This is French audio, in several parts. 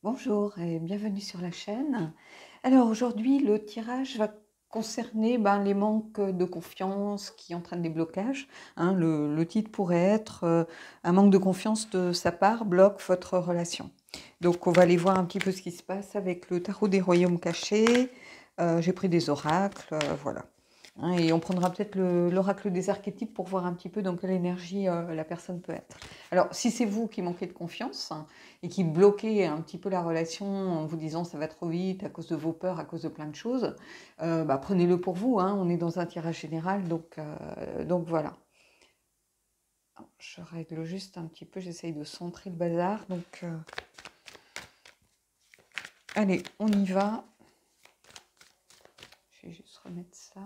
Bonjour et bienvenue sur la chaîne. Alors aujourd'hui, le tirage va concerner les manques de confiance qui entraînent des blocages. Le titre pourrait être un manque de confiance de sa part bloque votre relation. Donc on va aller voir un petit peu ce qui se passe avec le tarot des royaumes cachés. J'ai pris des oracles, voilà. Et on prendra peut-être l'oracle des archétypes pour voir un petit peu dans quelle énergie la personne peut être. Alors, si c'est vous qui manquez de confiance et qui bloquez un petit peu la relation en vous disant ça va trop vite à cause de vos peurs, à cause de plein de choses, prenez-le pour vous. On est dans un tirage général, donc voilà. Alors, je règle juste un petit peu, j'essaye de centrer le bazar. Allez, on y va. Je vais juste remettre ça.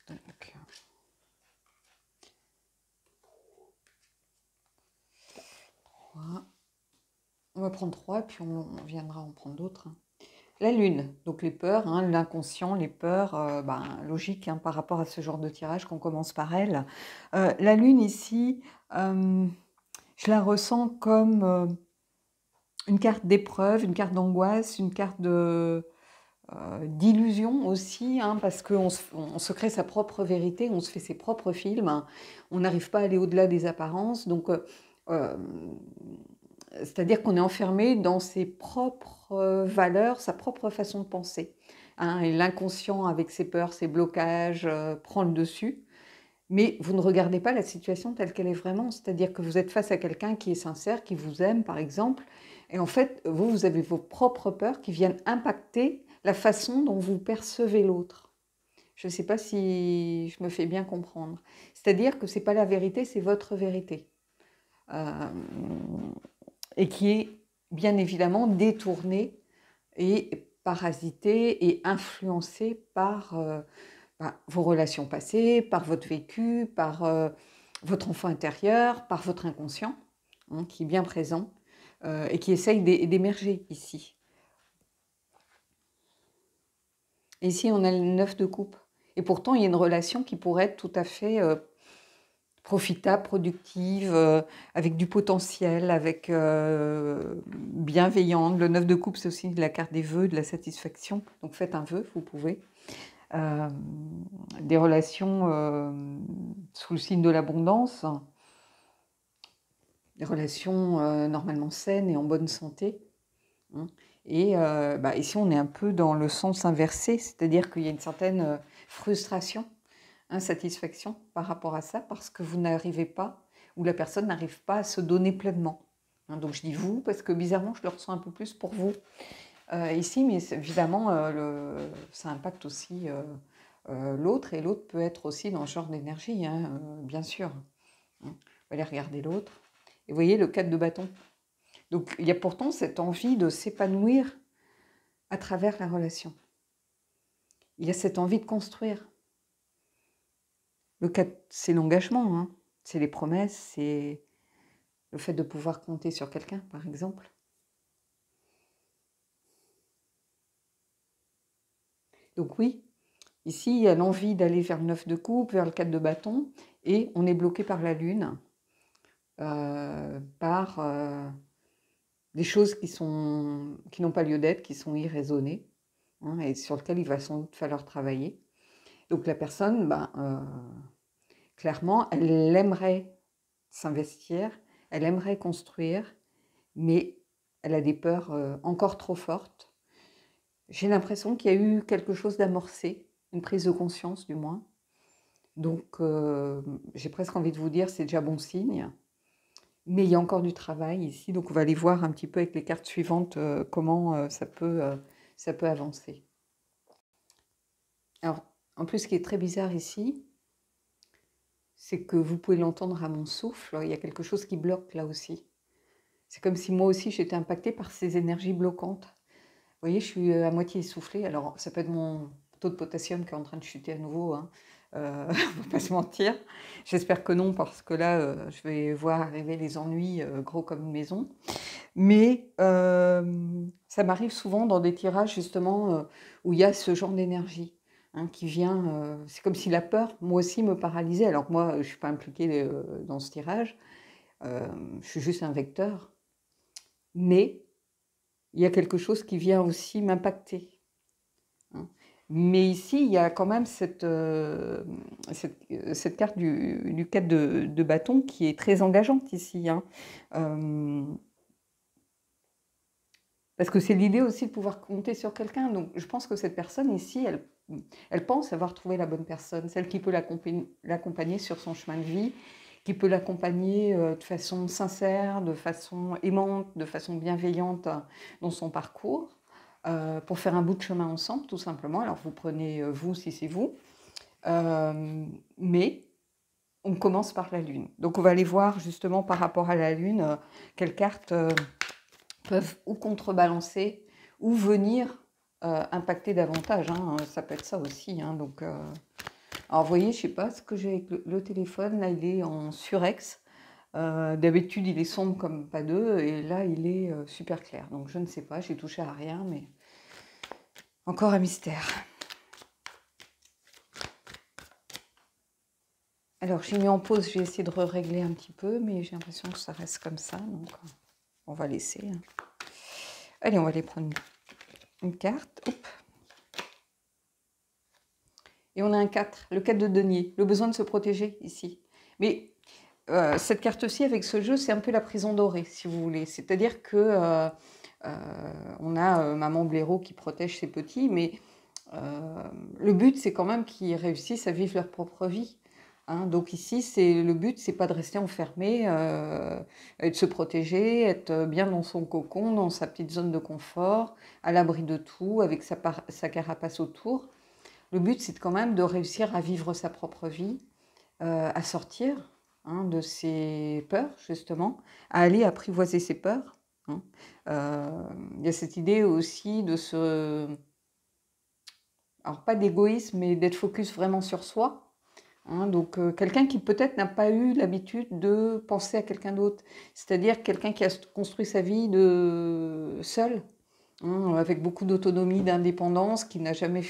Donc, on va prendre 3 et puis on viendra en prendre d'autres. La lune, donc les peurs, l'inconscient, les peurs, logique par rapport à ce genre de tirage qu'on commence par elle. La lune ici, je la ressens comme une carte d'épreuve, une carte d'angoisse, une carte d'illusion aussi, parce qu'on se crée sa propre vérité, on se fait ses propres films, on n'arrive pas à aller au-delà des apparences, c'est-à-dire qu'on est enfermé dans ses propres valeurs, sa propre façon de penser. Et l'inconscient, avec ses peurs, ses blocages, prend le dessus. Mais vous ne regardez pas la situation telle qu'elle est vraiment. C'est-à-dire que vous êtes face à quelqu'un qui est sincère, qui vous aime, par exemple. Et en fait, vous avez vos propres peurs qui viennent impacter la façon dont vous percevez l'autre. Je ne sais pas si je me fais bien comprendre. C'est-à-dire que ce n'est pas la vérité, c'est votre vérité. Euh, et qui est bien évidemment détourné et parasité et influencé par vos relations passées, par votre vécu, par votre enfant intérieur, par votre inconscient, qui est bien présent et qui essaye d'émerger ici. Et ici, on a le 9 de coupe. Et pourtant, il y a une relation qui pourrait être tout à fait profitable, productive, avec du potentiel, avec bienveillante. Le 9 de coupe, c'est aussi la carte des vœux, de la satisfaction. Donc faites un vœu, vous pouvez. Des relations sous le signe de l'abondance, des relations normalement saines et en bonne santé. Et ici, on est un peu dans le sens inversé, c'est-à-dire qu'il y a une certaine frustration, insatisfaction par rapport à ça, parce que vous n'arrivez pas, ou la personne n'arrive pas à se donner pleinement. Donc je dis vous, parce que bizarrement, je le ressens un peu plus pour vous ici, mais évidemment, ça impacte aussi l'autre, et l'autre peut être aussi dans ce genre d'énergie, bien sûr. On va aller regarder l'autre. Et vous voyez le 4 de bâton. Donc il y a pourtant cette envie de s'épanouir à travers la relation. Il y a cette envie de construire. Le 4, c'est l'engagement, c'est les promesses, c'est le fait de pouvoir compter sur quelqu'un, par exemple. Donc oui, ici, il y a l'envie d'aller vers le 9 de coupe, vers le 4 de bâton, et on est bloqué par la lune, par des choses qui n'ont pas lieu d'être, qui sont irraisonnées, et sur lesquelles il va sans doute falloir travailler. Donc la personne, clairement, elle aimerait s'investir, elle aimerait construire, mais elle a des peurs encore trop fortes. J'ai l'impression qu'il y a eu quelque chose d'amorcé, une prise de conscience du moins. Donc j'ai presque envie de vous dire c'est déjà bon signe. Mais il y a encore du travail ici, donc on va aller voir un petit peu avec les cartes suivantes comment ça peut avancer. Alors, en plus, ce qui est très bizarre ici, c'est que vous pouvez l'entendre à mon souffle, il y a quelque chose qui bloque là aussi. C'est comme si moi aussi j'étais impactée par ces énergies bloquantes. Vous voyez, je suis à moitié essoufflée, alors ça peut être mon taux de potassium qui est en train de chuter à nouveau, on ne va pas se mentir. J'espère que non, parce que là, je vais voir arriver les ennuis gros comme une maison. Mais ça m'arrive souvent dans des tirages justement où il y a ce genre d'énergie hein, qui vient. C'est comme si la peur, moi aussi, me paralysait. Alors que moi, je ne suis pas impliquée dans ce tirage. Je suis juste un vecteur. Mais il y a quelque chose qui vient aussi m'impacter. Hein. Mais ici, il y a quand même cette carte du 4 de bâton qui est très engageante ici. Hein. Parce que c'est l'idée aussi de pouvoir compter sur quelqu'un. Donc je pense que cette personne ici, elle pense avoir trouvé la bonne personne, celle qui peut l'accompagner sur son chemin de vie, qui peut l'accompagner de façon sincère, de façon aimante, de façon bienveillante dans son parcours, pour faire un bout de chemin ensemble, tout simplement. Alors vous prenez vous si c'est vous, mais on commence par la Lune. Donc on va aller voir justement par rapport à la Lune, quelles cartes peuvent ou contrebalancer ou venir impacter davantage. Hein. Ça peut être ça aussi. Hein. Donc, alors vous voyez, je ne sais pas ce que j'ai avec le téléphone. Là, il est en surex. D'habitude, il est sombre comme pas deux. Et là, il est super clair. Donc, je ne sais pas. J'ai touché à rien. Mais encore un mystère. Alors, j'ai mis en pause. J'ai essayé de régler un petit peu. Mais j'ai l'impression que ça reste comme ça. Donc, on va laisser. Hein. Allez, on va aller prendre une carte. Hop. Et on a un 4, le 4 de denier, le besoin de se protéger ici. Mais cette carte-ci, avec ce jeu, c'est un peu la prison dorée, si vous voulez. C'est-à-dire que on a maman blaireau qui protège ses petits, mais le but, c'est quand même qu'ils réussissent à vivre leur propre vie. Hein. Donc ici, le but, c'est pas de rester enfermé, et de se protéger, être bien dans son cocon, dans sa petite zone de confort, à l'abri de tout, avec sa carapace autour. Le but, c'est quand même de réussir à vivre sa propre vie, à sortir hein, de ses peurs, justement, à aller apprivoiser ses peurs. Hein. Il y a cette idée aussi de se... Alors, pas d'égoïsme, mais d'être focus vraiment sur soi. Hein. Donc, quelqu'un qui peut-être n'a pas eu l'habitude de penser à quelqu'un d'autre. C'est-à-dire quelqu'un qui a construit sa vie seul. Hein, avec beaucoup d'autonomie, d'indépendance, qui n'a jamais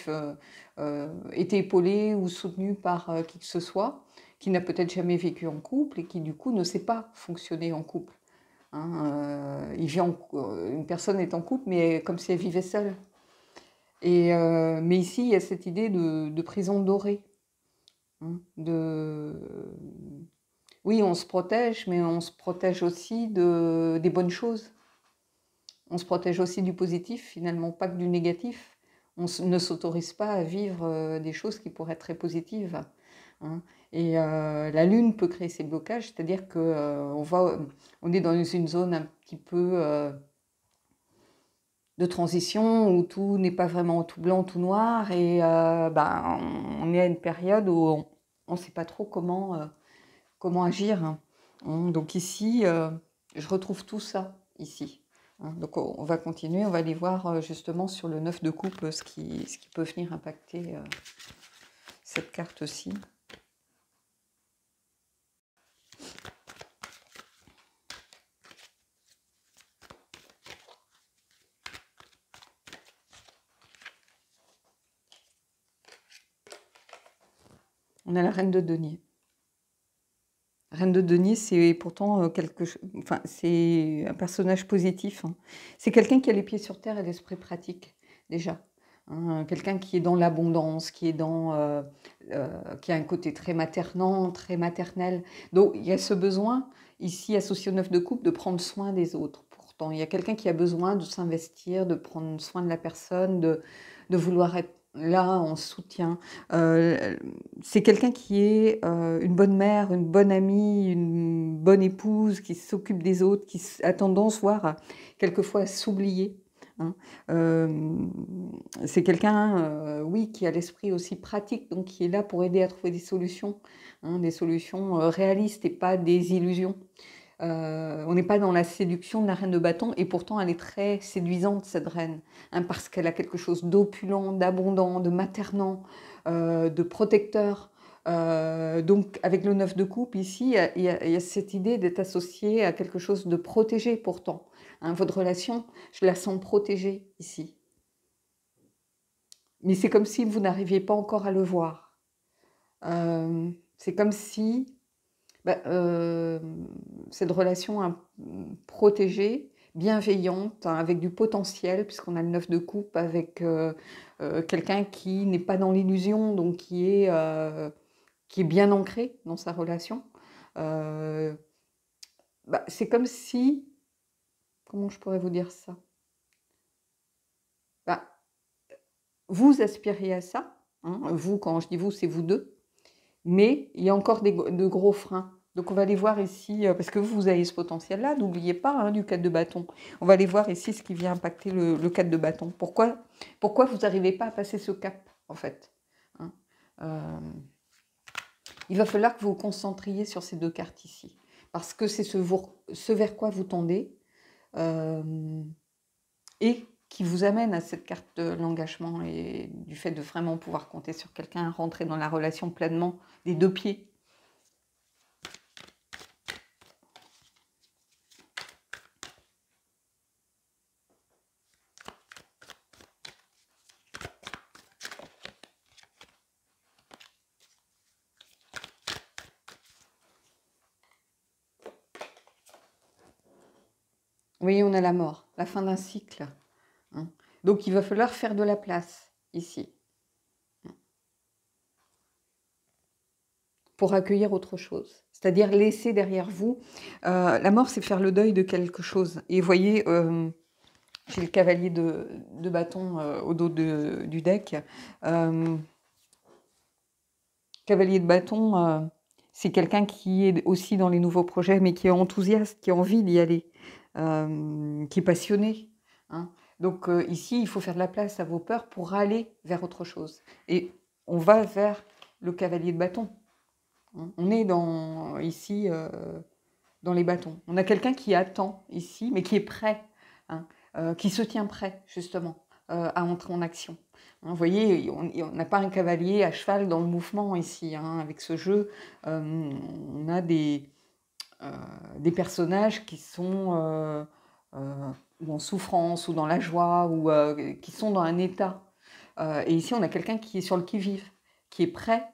été épaulé ou soutenu par qui que ce soit, qui n'a peut-être jamais vécu en couple et qui du coup ne sait pas fonctionner en couple. Hein, une personne est en couple, mais comme si elle vivait seule. Mais ici, il y a cette idée de prison dorée. Hein, oui, on se protège, mais on se protège aussi des bonnes choses. On se protège aussi du positif, finalement, pas que du négatif. On ne s'autorise pas à vivre des choses qui pourraient être très positives. Hein. Et la Lune peut créer ces blocages, c'est-à-dire on est dans une zone un petit peu de transition où tout n'est pas vraiment tout blanc, tout noir, et on est à une période où on ne sait pas trop comment agir. Hein. Donc ici, je retrouve tout ça ici. Hein. Donc on va continuer, on va aller voir justement sur le 9 de coupe ce qui peut venir impacter cette carte-ci. On a la reine de denier. Reine de denier, c'est pourtant c'est un personnage positif. Hein. C'est quelqu'un qui a les pieds sur terre et l'esprit pratique, déjà. Hein. Quelqu'un qui est dans l'abondance, qui a un côté très maternant, très maternel. Donc, il y a ce besoin, ici, associé au 9 de coupe, de prendre soin des autres. Pourtant, il y a quelqu'un qui a besoin de s'investir, de prendre soin de la personne, de vouloir être là en soutien. C'est quelqu'un qui est une bonne mère, une bonne amie, une bonne épouse, qui s'occupe des autres, qui a tendance, voire quelquefois à s'oublier. Hein. C'est quelqu'un, oui, qui a l'esprit aussi pratique, donc qui est là pour aider à trouver des solutions, hein, des solutions réalistes et pas des illusions. On n'est pas dans la séduction de la reine de bâton, et pourtant elle est très séduisante, cette reine, hein, parce qu'elle a quelque chose d'opulent, d'abondant, de maternant, de protecteur. Donc avec le 9 de coupe ici, il y a cette idée d'être associé à quelque chose de protégé pourtant, hein. Votre relation, je la sens protégée ici. Mais c'est comme si vous n'arriviez pas encore à le voir. C'est comme si cette relation protégée, bienveillante, hein, avec du potentiel, puisqu'on a le 9 de coupe, avec quelqu'un qui n'est pas dans l'illusion, donc qui est bien ancré dans sa relation. C'est comme si, comment je pourrais vous dire ça? Vous aspiriez à ça, hein, vous, quand je dis vous, c'est vous deux, mais il y a encore de gros freins. Donc on va aller voir ici, parce que vous avez ce potentiel-là, n'oubliez pas, hein, du 4 de bâton. On va aller voir ici ce qui vient impacter le 4 de bâton. Pourquoi vous n'arrivez pas à passer ce cap, en fait, hein? Il va falloir que vous vous concentriez sur ces deux cartes ici, parce que c'est ce vers quoi vous tendez, et qui vous amène à cette carte de l'engagement et du fait de vraiment pouvoir compter sur quelqu'un, rentrer dans la relation pleinement des deux pieds. Oui, on a la mort, la fin d'un cycle, hein. Donc il va falloir faire de la place ici, hein, pour accueillir autre chose. C'est-à-dire laisser derrière vous. La mort, c'est faire le deuil de quelque chose. Et vous voyez, j'ai le cavalier de bâton au dos du deck. Cavalier de bâton, c'est quelqu'un qui est aussi dans les nouveaux projets, mais qui est enthousiaste, qui a envie d'y aller, qui est passionné, hein. Donc ici, il faut faire de la place à vos peurs pour aller vers autre chose. Et on va vers le cavalier de bâton, hein. On est ici dans les bâtons. On a quelqu'un qui attend ici, mais qui est prêt, hein, qui se tient prêt, justement, à entrer en action. Vous voyez, on n'a pas un cavalier à cheval dans le mouvement ici, hein. Avec ce jeu, on a des personnages qui sont ou en souffrance, ou dans la joie, ou qui sont dans un état. Et ici, on a quelqu'un qui est sur le qui-vive, qui est prêt,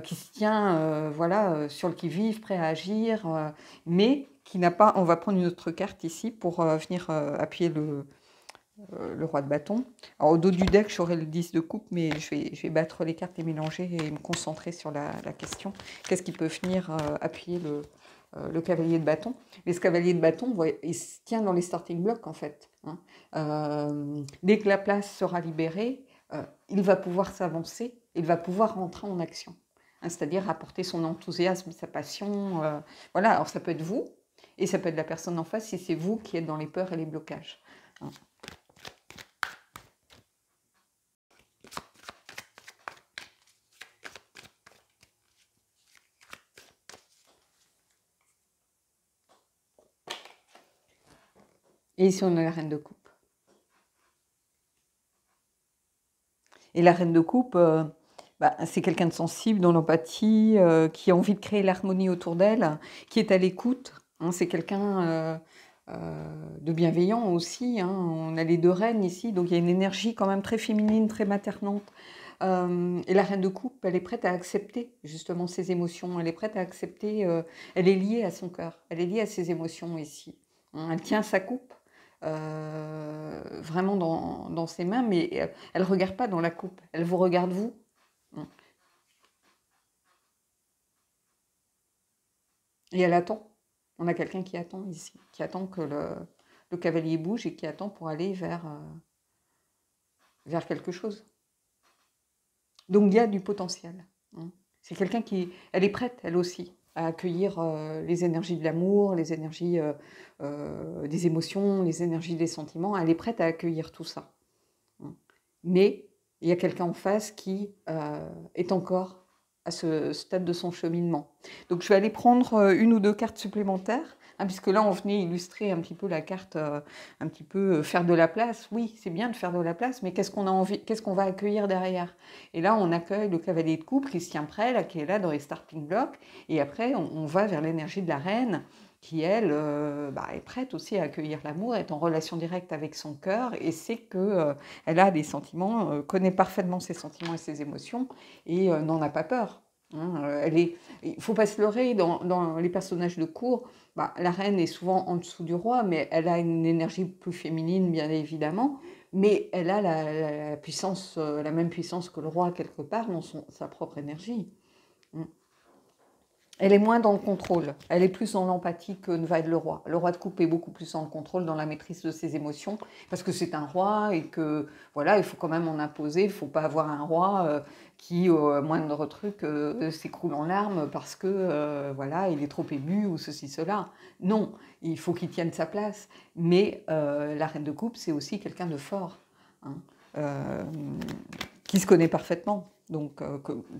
qui se tient sur le qui-vive, prêt à agir, mais qui n'a pas... On va prendre une autre carte ici pour venir appuyer le roi de bâton. Alors, au dos du deck, j'aurai le 10 de coupe, mais je vais battre les cartes et mélanger et me concentrer sur la question. Qu'est-ce qui peut venir appuyer le cavalier de bâton? Mais ce cavalier de bâton, il se tient dans les starting blocks, en fait, hein. Dès que la place sera libérée, il va pouvoir s'avancer, il va pouvoir rentrer en action, hein, c'est-à-dire apporter son enthousiasme, sa passion. Voilà, alors ça peut être vous, et ça peut être la personne en face si c'est vous qui êtes dans les peurs et les blocages, hein. Et ici, on a la reine de coupe. Et la reine de coupe, c'est quelqu'un de sensible, dans l'empathie, qui a envie de créer l'harmonie autour d'elle, qui est à l'écoute, hein. C'est quelqu'un de bienveillant aussi, hein. On a les deux reines ici, donc il y a une énergie quand même très féminine, très maternante. Et la reine de coupe, elle est prête à accepter justement ses émotions, elle est prête à accepter, elle est liée à son cœur, elle est liée à ses émotions ici, hein. Elle tient sa coupe vraiment dans ses mains, mais elle ne regarde pas dans la coupe, elle vous regarde vous, hein. Et elle attend. On a quelqu'un qui attend ici, qui attend que le cavalier bouge et qui attend pour aller vers quelque chose. Donc il y a du potentiel, hein. C'est quelqu'un elle est prête, elle aussi, à accueillir les énergies de l'amour, les énergies des émotions, les énergies des sentiments. Elle est prête à accueillir tout ça, hein. Mais il y a quelqu'un en face qui est encore à ce stade de son cheminement. Donc je vais aller prendre une ou deux cartes supplémentaires, hein, puisque là on venait illustrer un petit peu la carte, un petit peu faire de la place. Oui, c'est bien de faire de la place, mais qu'est-ce qu'on a envie, qu'est-ce qu'on va accueillir derrière? Et là on accueille le cavalier de coupe qui se tient prêt, là, qui est là dans les starting blocks, et après on va vers l'énergie de la reine, qui elle est prête aussi à accueillir l'amour, est en relation directe avec son cœur et sait que elle a des sentiments, connaît parfaitement ses sentiments et ses émotions et n'en a pas peur. Hein. Il ne faut pas se leurrer, dans les personnages de cour, la reine est souvent en dessous du roi, mais elle a une énergie plus féminine, bien évidemment, mais elle a la puissance, la même puissance que le roi quelque part dans sa propre énergie. Mm. Elle est moins dans le contrôle, elle est plus dans l'empathie que ne va être le roi. Le roi de coupe est beaucoup plus dans le contrôle, dans la maîtrise de ses émotions, parce que c'est un roi et que voilà, il faut quand même en imposer. Il ne faut pas avoir un roi qui, au moindre truc, s'écroule en larmes parce que voilà, il est trop ému ou ceci, cela. Non, il faut qu'il tienne sa place. Mais la reine de coupe, c'est aussi quelqu'un de fort, hein, euh, qui se connaît parfaitement. Donc,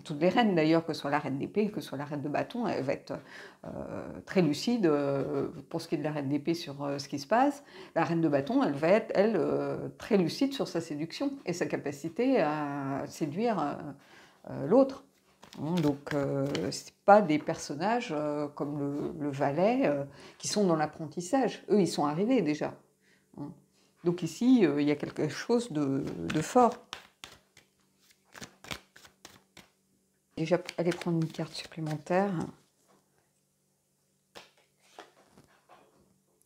toutes les reines d'ailleurs, que ce soit la reine d'épée, que ce soit la reine de bâton, elle va être très lucide pour ce qui est de la reine d'épée sur ce qui se passe. La reine de bâton, elle va être, elle, très lucide sur sa séduction et sa capacité à séduire l'autre. Donc, ce n'est pas des personnages comme le valet qui sont dans l'apprentissage. Eux, ils sont arrivés déjà. Donc ici, il y a quelque chose de fort. Déjà, aller prendre une carte supplémentaire.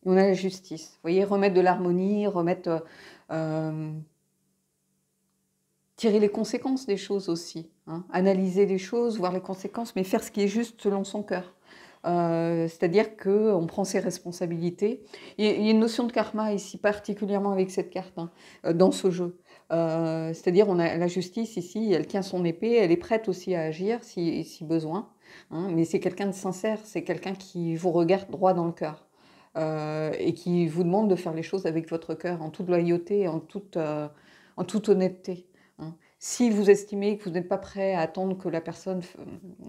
Et on a la justice. Vous voyez, remettre de l'harmonie, tirer les conséquences des choses aussi. Hein. Analyser les choses, voir les conséquences, mais faire ce qui est juste selon son cœur. C'est-à-dire qu'on prend ses responsabilités. Il y a une notion de karma ici, particulièrement avec cette carte, hein, dans ce jeu. C'est-à-dire on a la justice ici, elle tient son épée, elle est prête aussi à agir si besoin, hein, mais c'est quelqu'un de sincère, c'est quelqu'un qui vous regarde droit dans le cœur et qui vous demande de faire les choses avec votre cœur, en toute loyauté, en toute honnêteté. Hein. Si vous estimez que vous n'êtes pas prêt à attendre que la personne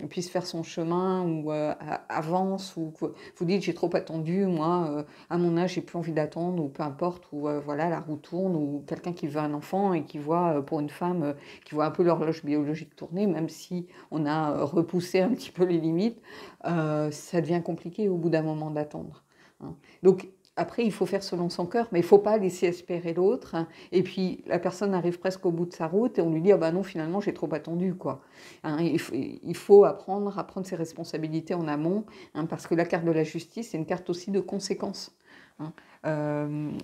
puisse faire son chemin ou avance, ou que vous dites j'ai trop attendu, moi à mon âge j'ai plus envie d'attendre, ou peu importe, ou voilà la roue tourne, ou quelqu'un qui veut un enfant et qui voit pour une femme qui voit un peu l'horloge biologique tourner, même si on a repoussé un petit peu les limites, ça devient compliqué au bout d'un moment d'attendre. Hein. Donc après, il faut faire selon son cœur, mais il ne faut pas laisser espérer l'autre. Hein. Et puis, la personne arrive presque au bout de sa route et on lui dit « Ah ben non, finalement, j'ai trop attendu. » quoi. Hein, il faut apprendre à prendre ses responsabilités en amont, hein, parce que la carte de la justice, c'est une carte aussi de conséquences. Hein.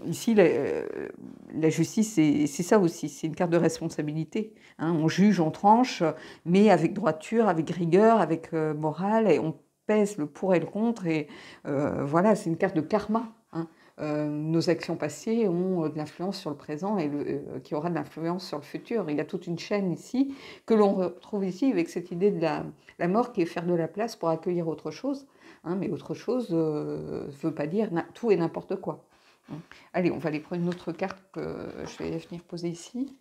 Ici, la justice, c'est ça aussi, c'est une carte de responsabilité. Hein. On juge, on tranche, mais avec droiture, avec rigueur, avec morale, et on pèse le pour et le contre. Et voilà, c'est une carte de karma. Hein. Nos actions passées ont de l'influence sur le présent et qui aura de l'influence sur le futur. Il y a toute une chaîne ici que l'on retrouve ici avec cette idée de la mort qui est faire de la place pour accueillir autre chose. Hein, mais autre chose ne veut pas dire tout et n'importe quoi. Hein. Allez, on va aller prendre une autre carte que je vais venir poser ici.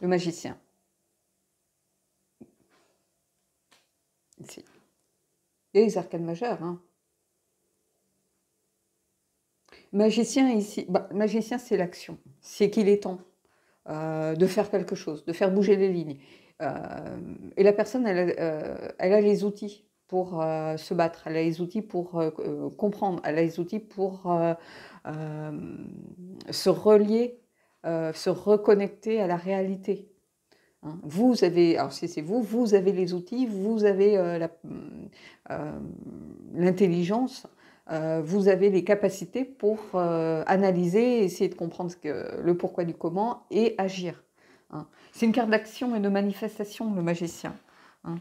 Le magicien. Ici. Et les arcanes majeures. Hein. Magicien, ici, magicien, c'est l'action. C'est qu'il est temps de faire quelque chose, de faire bouger les lignes. Et la personne, elle a les outils pour se battre, elle a les outils pour comprendre, elle a les outils pour se relier, se reconnecter à la réalité. Hein. Vous avez, alors si c'est vous, vous avez les outils, vous avez l'intelligence, vous avez les capacités pour analyser, essayer de comprendre le pourquoi du comment et agir. Hein. C'est une carte d'action et de manifestation, le magicien. Hein.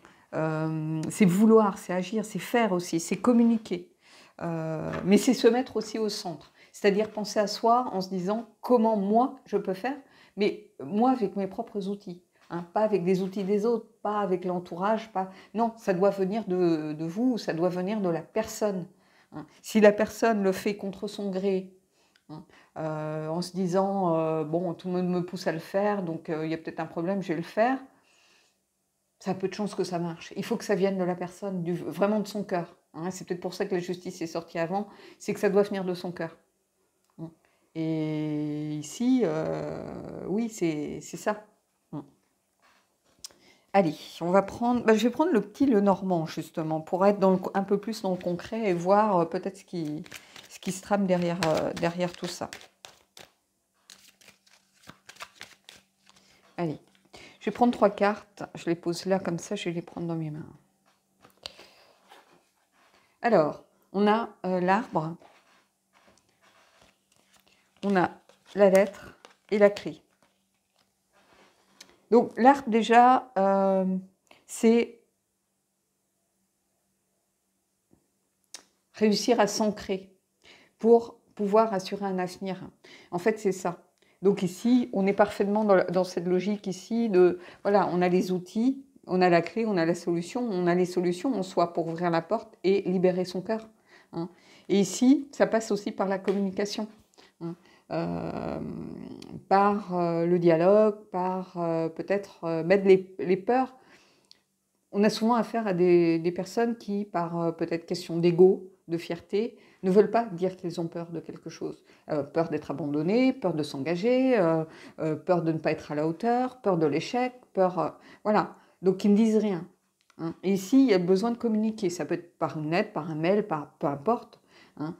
C'est vouloir, c'est agir, c'est faire aussi, c'est communiquer. Mais c'est se mettre aussi au centre. C'est-à-dire penser à soi en se disant comment moi je peux faire, mais moi avec mes propres outils. Hein, pas avec des outils des autres, pas avec l'entourage, pas... Non, ça doit venir de vous, ça doit venir de la personne. Hein. Si la personne le fait contre son gré, hein, en se disant bon, tout le monde me pousse à le faire, donc il y a peut-être un problème, je vais le faire. ça a peu de chances que ça marche. Il faut que ça vienne de la personne, vraiment de son cœur. Hein. C'est peut-être pour ça que la justice est sortie avant, c'est que ça doit venir de son cœur. Et ici, oui, c'est ça. Allez, on va prendre, je vais prendre le petit Lenormand, justement, pour être un peu plus dans le concret et voir peut-être ce qui se trame derrière tout ça. Allez, je vais prendre 3 cartes, je les pose là comme ça, je vais les prendre dans mes mains. Alors, on a l'arbre, on a la lettre et la clé. Donc l'arbre déjà, c'est réussir à s'ancrer pour pouvoir assurer un avenir. En fait, c'est ça. Donc ici, on est parfaitement dans cette logique ici de, voilà, on a les outils, on a la clé, on a la solution, on a les solutions en soi pour ouvrir la porte et libérer son cœur. Hein. Et ici, ça passe aussi par la communication. Hein. Par le dialogue, par peut-être mettre les peurs. On a souvent affaire à des personnes qui, par peut-être question d'ego, de fierté, ne veulent pas dire qu'ils ont peur de quelque chose. Peur d'être abandonné, peur de s'engager, peur de ne pas être à la hauteur, peur de l'échec, peur... voilà. Donc ils ne disent rien. Hein. Et ici, il y a besoin de communiquer. Ça peut être par une lettre, par un mail, peu importe. Hein.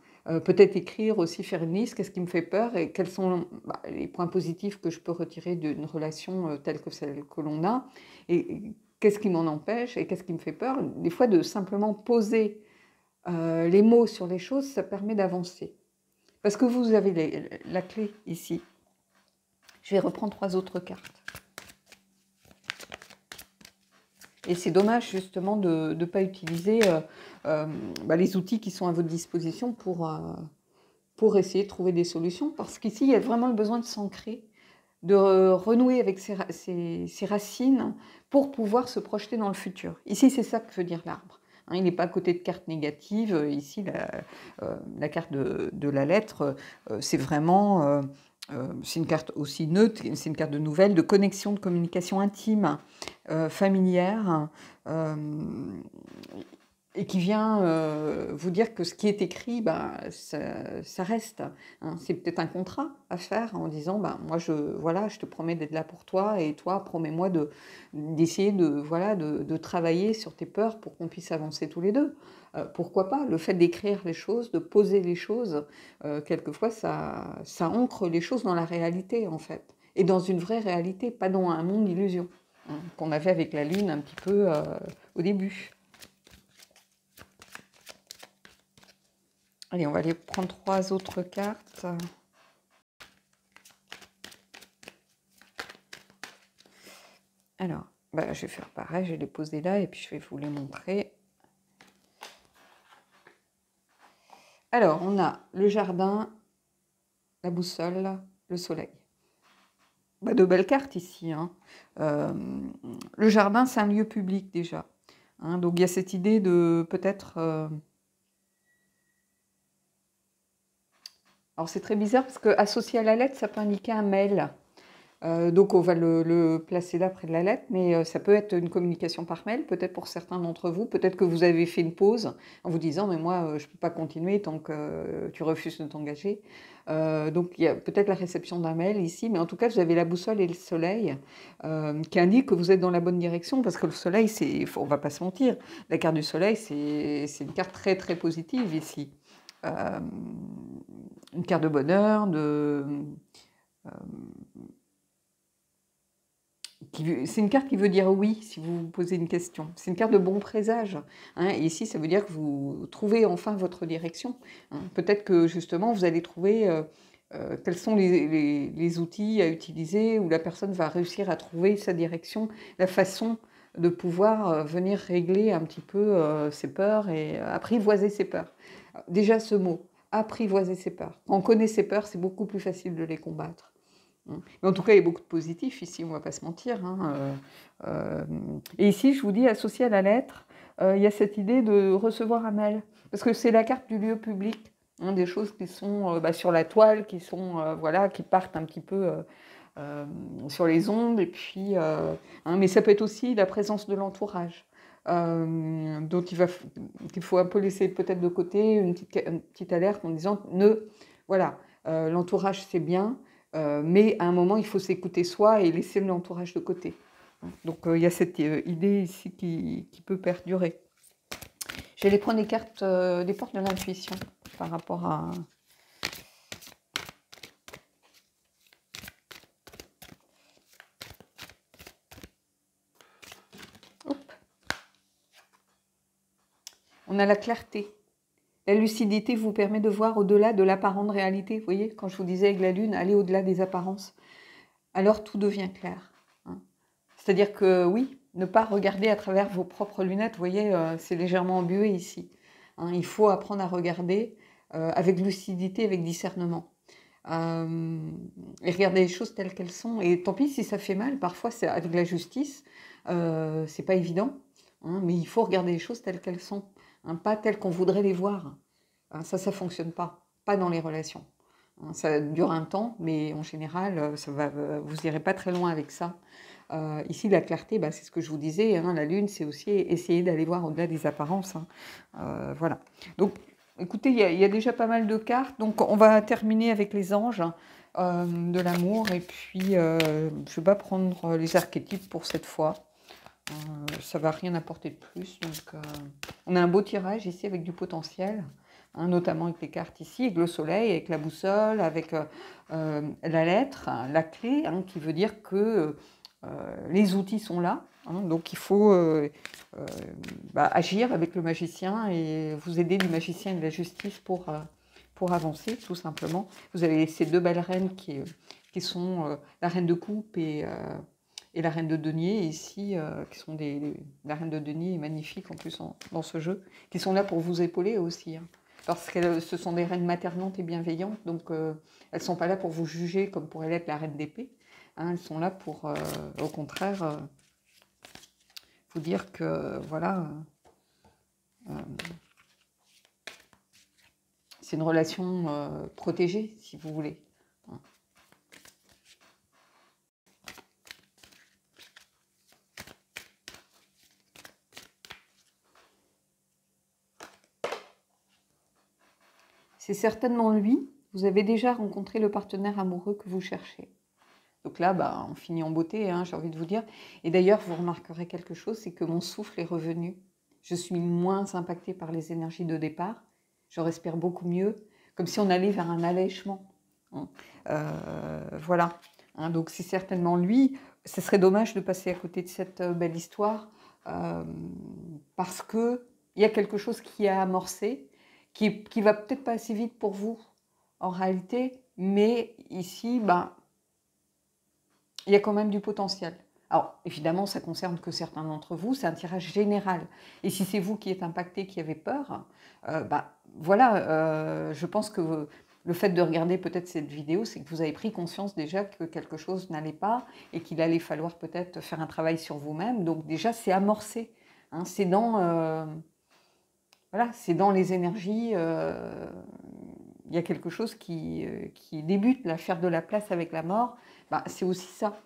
Peut-être écrire aussi, faire une liste, qu'est-ce qui me fait peur et quels sont les points positifs que je peux retirer d'une relation telle que celle que l'on a et qu'est-ce qui m'en empêche et qu'est-ce qui me fait peur. Des fois, de simplement poser les mots sur les choses, ça permet d'avancer. Parce que vous avez la clé ici. Je vais reprendre 3 autres cartes. Et c'est dommage justement de ne pas utiliser les outils qui sont à votre disposition pour essayer de trouver des solutions. Parce qu'ici, il y a vraiment le besoin de s'ancrer, de renouer avec ses racines pour pouvoir se projeter dans le futur. Ici, c'est ça que veut dire l'arbre. Hein, il n'est pas à côté de cartes négatives. Ici, la carte de la lettre, c'est vraiment... c'est une carte aussi neutre, c'est une carte de nouvelles, de connexion, de communication intime, familière, et qui vient vous dire que ce qui est écrit, ça reste. Hein. C'est peut-être un contrat à faire en disant, moi, je te promets d'être là pour toi, et toi, promets-moi d'essayer de travailler sur tes peurs pour qu'on puisse avancer tous les deux. Pourquoi pas? Le fait d'écrire les choses, de poser les choses, quelquefois, ça ancre les choses dans la réalité, en fait. Et dans une vraie réalité, pas dans un monde d'illusions, hein, qu'on avait avec la Lune un petit peu au début. Allez, on va aller prendre 3 autres cartes. Alors, je vais faire pareil, je vais les poser là et puis je vais vous les montrer. Alors, on a le jardin, la boussole, le soleil. De belles cartes ici. Hein. Le jardin, c'est un lieu public déjà. Hein, donc, il y a cette idée de peut-être... Alors, c'est très bizarre parce qu'associé à la lettre, ça peut indiquer un mail. Donc, on va le placer là près de la lettre, mais ça peut être une communication par mail, peut-être pour certains d'entre vous. Peut-être que vous avez fait une pause en vous disant « mais moi, je ne peux pas continuer tant que tu refuses de t'engager ». Donc, il y a peut-être la réception d'un mail ici, mais en tout cas, vous avez la boussole et le soleil qui indiquent que vous êtes dans la bonne direction, parce que le soleil, on ne va pas se mentir, la carte du soleil, c'est une carte très, très positive ici. Une carte de bonheur, c'est une carte qui veut dire oui si vous vous posez une question. C'est une carte de bon présage. Hein, et ici, ça veut dire que vous trouvez enfin votre direction. Hein. Peut-être que justement, vous allez trouver quels sont les outils à utiliser, où la personne va réussir à trouver sa direction, la façon de pouvoir venir régler un petit peu ses peurs et apprivoiser ses peurs. Déjà ce mot, apprivoiser ses peurs. Quand on connaît ses peurs, c'est beaucoup plus facile de les combattre. Mais en tout cas, il y a beaucoup de positifs ici, on ne va pas se mentir. Hein. Et ici, je vous dis, associé à la lettre, il y a cette idée de recevoir un mail. Parce que c'est la carte du lieu public, hein, des choses qui sont sur la toile, qui partent un petit peu sur les ondes, et puis, mais ça peut être aussi la présence de l'entourage. Dont qu'il faut un peu laisser peut-être de côté, une petite alerte en disant voilà, l'entourage c'est bien, mais à un moment il faut s'écouter soi et laisser l'entourage de côté. Donc il y a cette idée ici qui peut perdurer. Je vais aller prendre les cartes des portes de l'intuition par rapport à... Hop. On a la clarté. La lucidité vous permet de voir au-delà de l'apparente réalité. Vous voyez, quand je vous disais avec la lune, aller au-delà des apparences. Alors tout devient clair. Hein. C'est-à-dire que oui, ne pas regarder à travers vos propres lunettes, vous voyez, c'est légèrement embué ici. Hein, il faut apprendre à regarder avec lucidité, avec discernement. Et regarder les choses telles qu'elles sont. Et tant pis si ça fait mal, parfois c'est avec la justice, c'est pas évident, hein, mais il faut regarder les choses telles qu'elles sont, hein, pas telles qu'on voudrait les voir. Hein, ça fonctionne pas dans les relations. Hein, ça dure un temps, mais en général, vous n'irez pas très loin avec ça. Ici, la clarté, c'est ce que je vous disais, hein, la lune, c'est aussi essayer d'aller voir au-delà des apparences. Hein. Voilà. Donc, écoutez, il y a déjà pas mal de cartes, donc on va terminer avec les anges de l'amour, et puis je ne vais pas prendre les archétypes pour cette fois. Ça ne va rien apporter de plus. Donc, on a un beau tirage ici avec du potentiel, hein, notamment avec les cartes ici, avec le soleil, avec la boussole, avec la lettre, la clé, hein, qui veut dire que les outils sont là. Hein, donc il faut agir avec le magicien et vous aider du magicien et de la justice pour avancer, tout simplement. Vous avez ces deux belles reines qui sont la reine de coupe et la reine de denier ici, qui sont la reine de denier est magnifique en plus dans ce jeu, qui sont là pour vous épauler aussi. Hein, parce que ce sont des reines maternantes et bienveillantes, donc elles ne sont pas là pour vous juger comme pourrait l'être la reine d'épée. Hein, elles sont là pour, au contraire, vous dire que, voilà, c'est une relation protégée, si vous voulez. C'est certainement lui. Vous avez déjà rencontré le partenaire amoureux que vous cherchez. Donc là, on finit en beauté, hein, j'ai envie de vous dire. Et d'ailleurs, vous remarquerez quelque chose, c'est que mon souffle est revenu. Je suis moins impactée par les énergies de départ. Je respire beaucoup mieux, comme si on allait vers un allègement. Voilà. Hein, donc c'est certainement lui. Ce serait dommage de passer à côté de cette belle histoire, parce qu'il y a quelque chose qui a amorcé, qui va peut-être pas assez vite pour vous, en réalité, mais ici, il y a quand même du potentiel. Alors, évidemment, ça ne concerne que certains d'entre vous, c'est un tirage général. Et si c'est vous qui êtes impacté, qui avez peur, voilà, je pense que le fait de regarder peut-être cette vidéo, c'est que vous avez pris conscience déjà que quelque chose n'allait pas et qu'il allait falloir peut-être faire un travail sur vous-même. Donc déjà, c'est amorcé. Hein, c'est voilà, c'est dans les énergies. Il y a quelque chose qui débute, là, faire de la place avec la mort, c'est aussi ça.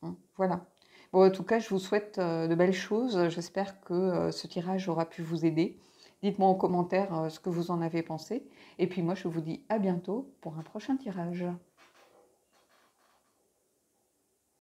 Hein, voilà. Bon, en tout cas, je vous souhaite de belles choses. J'espère que ce tirage aura pu vous aider. Dites-moi en commentaire ce que vous en avez pensé. Et puis moi, je vous dis à bientôt pour un prochain tirage.